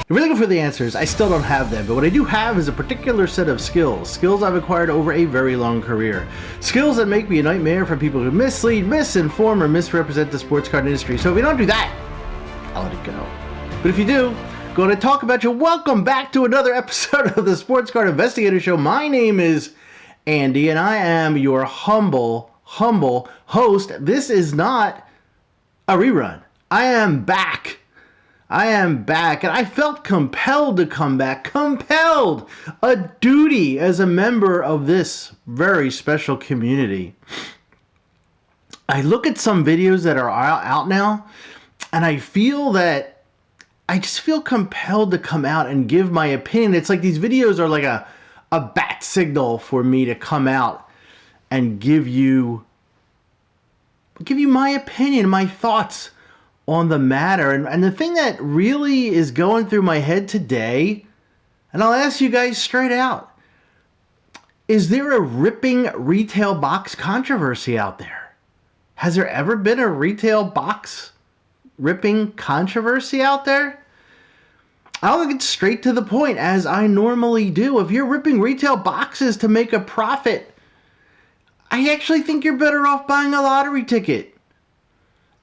If you're looking for the answers, I still don't have them, but what I do have is a particular set of skills I've acquired over a very long career. Skills that make me a nightmare for people who mislead, misinform, or misrepresent the sports card industry. So if you don't do that, I'll let it go. But if you do, going to talk about you. Welcome back to another episode of the Sports Card Investigator Show. My name is Andy, and I am your humble host. This is not a rerun. I am back, and I felt compelled to come back. Compelled! A duty as a member of this very special community. I look at some videos that are out now, and I just feel compelled to come out and give my opinion. It's like these videos are like a bat signal for me to come out and give you my opinion, my thoughts on the matter. And the thing that really is going through my head today, and I'll ask you guys straight out, is there a ripping retail box controversy out there? Has there ever been a retail box ripping controversy out there? I'll get straight to the point, as I normally do. If you're ripping retail boxes to make a profit, I actually think you're better off buying a lottery ticket.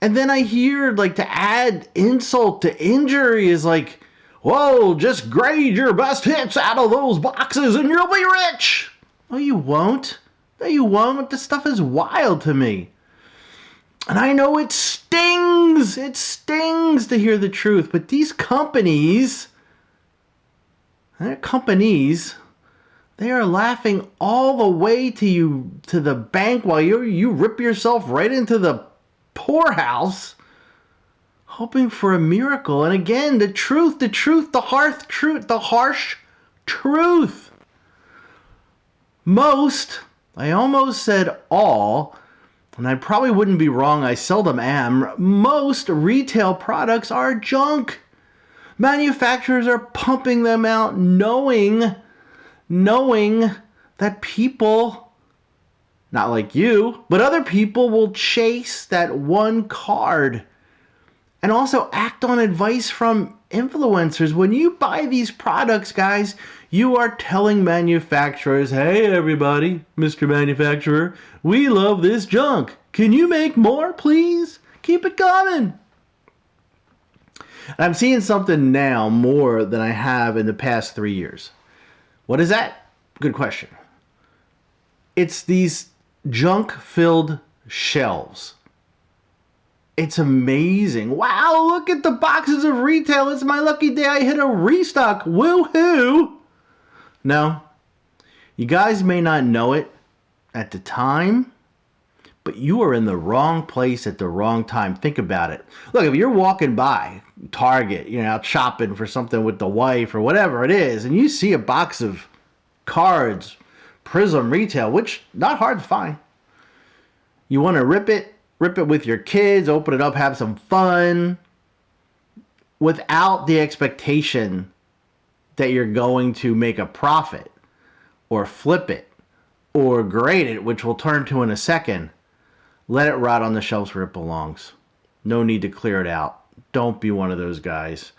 And then I hear, like, to add insult to injury is like, whoa, just grade your best hits out of those boxes and you'll be rich. No, you won't. No, you won't. This stuff is wild to me. And I know it stings to hear the truth, but these companies, they are laughing all the way to the bank while you rip yourself right into the poorhouse, hoping for a miracle. And again, the harsh truth. I almost said all, and I probably wouldn't be wrong, I seldom am, most retail products are junk. Manufacturers are pumping them out knowing that people, not like you, but other people will chase that one card and also act on advice from influencers. When you buy these products, guys, you are telling manufacturers, hey everybody, Mr. Manufacturer, we love this junk. Can you make more, please? Keep it coming. And I'm seeing something now more than I have in the past 3 years. What is that? Good question. It's these junk-filled shelves. It's amazing. Wow, look at the boxes of retail. It's my lucky day I hit a restock. Woohoo! No, you guys may not know it at the time, but you are in the wrong place at the wrong time. Think about it. Look, if you're walking by Target, you're out shopping for something with the wife or whatever it is, and you see a box of cards, Prism Retail, which not hard to find. You want to rip it with your kids, open it up, have some fun, without the expectation that you're going to make a profit or flip it or grade it, which we'll turn to in a second. Let it rot on the shelves where it belongs. No need to clear it out. Don't be one of those guys.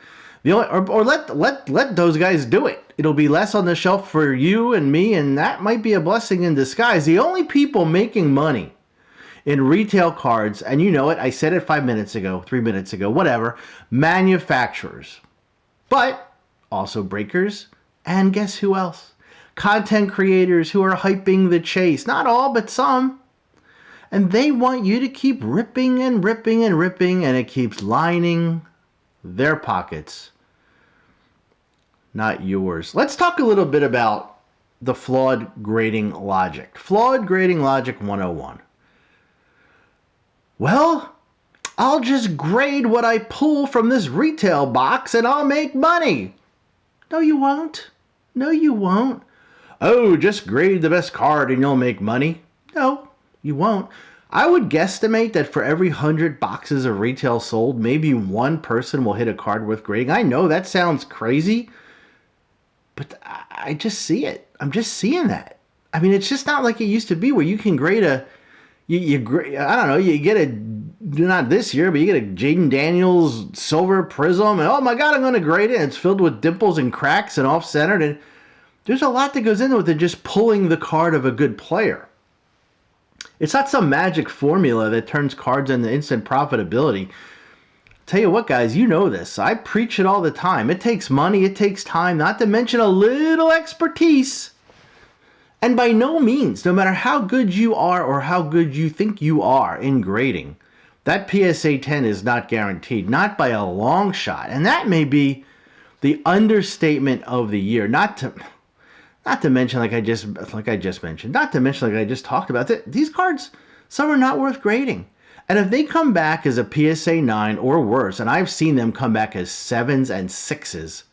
Let those guys do it. It'll be less on the shelf for you and me, and that might be a blessing in disguise. The only people making money in retail cards, and you know it, I said it 5 minutes ago, 3 minutes ago, whatever, manufacturers. But also breakers, and guess who else? Content creators who are hyping the chase. Not all, but some. And they want you to keep ripping and ripping and ripping, and it keeps lining their pockets, not yours. Let's talk a little bit about the flawed grading logic. Flawed grading logic 101. Well, I'll just grade what I pull from this retail box and I'll make money. No, you won't. No, you won't. Oh, just grade the best card and you'll make money. No, you won't. I would guesstimate that for every 100 boxes of retail sold, maybe one person will hit a card worth grading. I know that sounds crazy, but I just see it. I'm just seeing that. I mean, it's just not like it used to be where you can grade you get not this year, but you get a Jaden Daniels silver prism, and oh my God, I'm going to grade it. It's filled with dimples and cracks and off-centered, and there's a lot that goes into it than just pulling the card of a good player. It's not some magic formula that turns cards into instant profitability. Tell you what, guys, you know this. I preach it all the time. It takes money, it takes time, not to mention a little expertise. And by no means, no matter how good you are or how good you think you are in grading, that PSA 10 is not guaranteed, not by a long shot. And that may be the understatement of the year. Not to mention, like I just mentioned, not to mention, like I just talked about, these cards, some are not worth grading. And if they come back as a PSA 9 or worse, and I've seen them come back as 7s and 6s,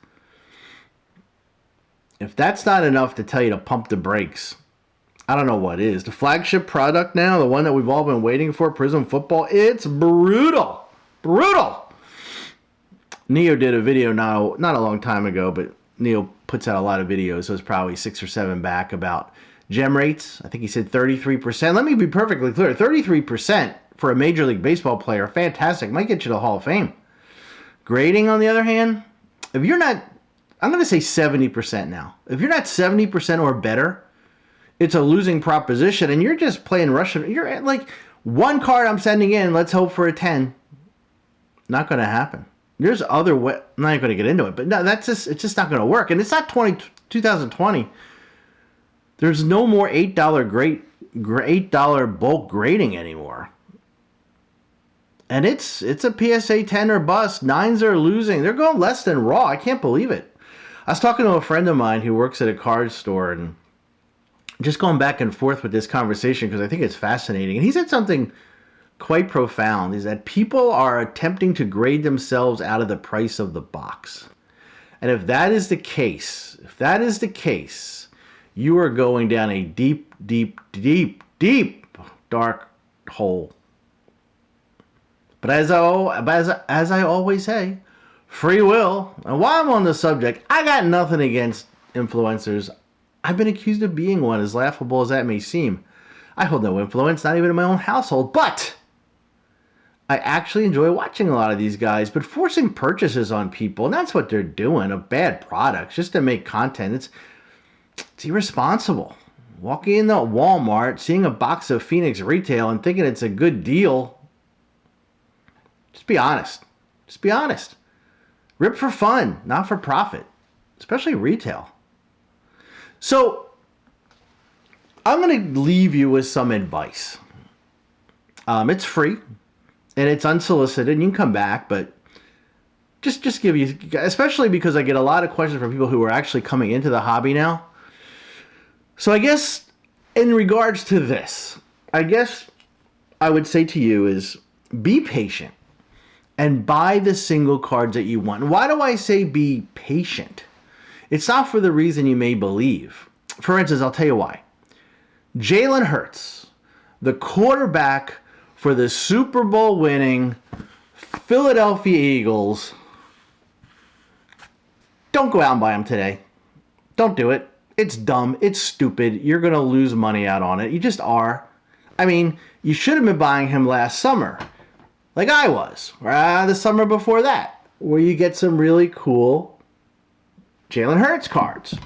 if that's not enough to tell you to pump the brakes, I don't know what is. The flagship product now, the one that we've all been waiting for, Prism Football, it's brutal. Brutal. Neo did a video now, not a long time ago, but Neo puts out a lot of videos, so it's probably 6 or 7 back, about gem rates. I think he said 33%. Let me be perfectly clear. 33% for a Major League Baseball player, fantastic. Might get you to the Hall of Fame. Grading, on the other hand, if you're not, I'm going to say 70% now. If you're not 70% or better, it's a losing proposition, and you're just playing Russian. You're at like one card I'm sending in, let's hope for a 10. Not going to happen. There's other way. I'm not going to get into it, but no, it's just not going to work. And it's not 2020. There's no more $8 bulk grading anymore. And it's a PSA 10 or bust. 9s are losing. They're going less than raw. I can't believe it. I was talking to a friend of mine who works at a card store, and just going back and forth with this conversation because I think it's fascinating. And he said something quite profound, is that people are attempting to grade themselves out of the price of the box. And if that is the case, you are going down a deep, deep, deep, deep dark hole. But as I always say, free will. And while I'm on the subject, I got nothing against influencers. I've been accused of being one, as laughable as that may seem. I hold no influence, not even in my own household, but I actually enjoy watching a lot of these guys, but forcing purchases on people, and that's what they're doing, of bad products, just to make content, it's irresponsible. Walking into Walmart, seeing a box of Phoenix Retail and thinking it's a good deal, just be honest. Just be honest. Rip for fun, not for profit, especially retail. So, I'm going to leave you with some advice. It's free, and it's unsolicited, and you can come back, but just give you, especially because I get a lot of questions from people who are actually coming into the hobby now. So I guess in regards to this, I guess I would say to you is be patient and buy the single cards that you want. Why do I say be patient? It's not for the reason you may believe. For instance, I'll tell you why. Jalen Hurts, the quarterback for the Super Bowl winning Philadelphia Eagles. Don't go out and buy him today. Don't do it. It's dumb. It's stupid. You're going to lose money out on it. You just are. I mean, you should have been buying him last summer, like I was, or the summer before that, where you get some really cool Jalen Hurts cards.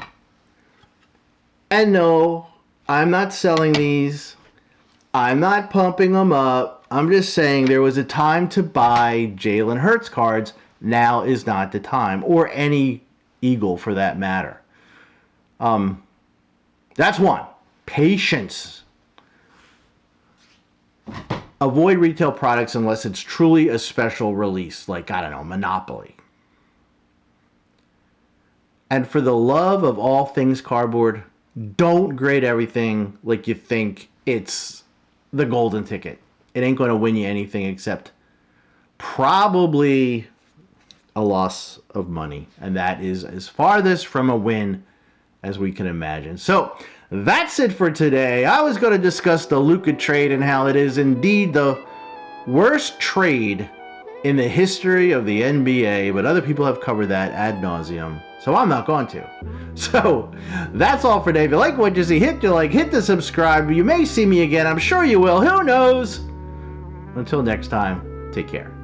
And no, I'm not selling these. I'm not pumping them up. I'm just saying there was a time to buy Jalen Hurts cards. Now is not the time. Or any Eagle for that matter. That's one. Patience. Avoid retail products unless it's truly a special release, like, I don't know, Monopoly. And for the love of all things cardboard, don't grade everything like you think it's the golden ticket. It ain't going to win you anything except probably a loss of money. And that is as farthest from a win as we can imagine. So that's it for today. I was going to discuss the Luka trade and how it is indeed the worst trade in the history of the NBA, but other people have covered that ad nauseum, so I'm not going to. So that's all for today. If you like what you see, hit the like, hit the subscribe. You may see me again. I'm sure you will. Who knows? Until next time, take care.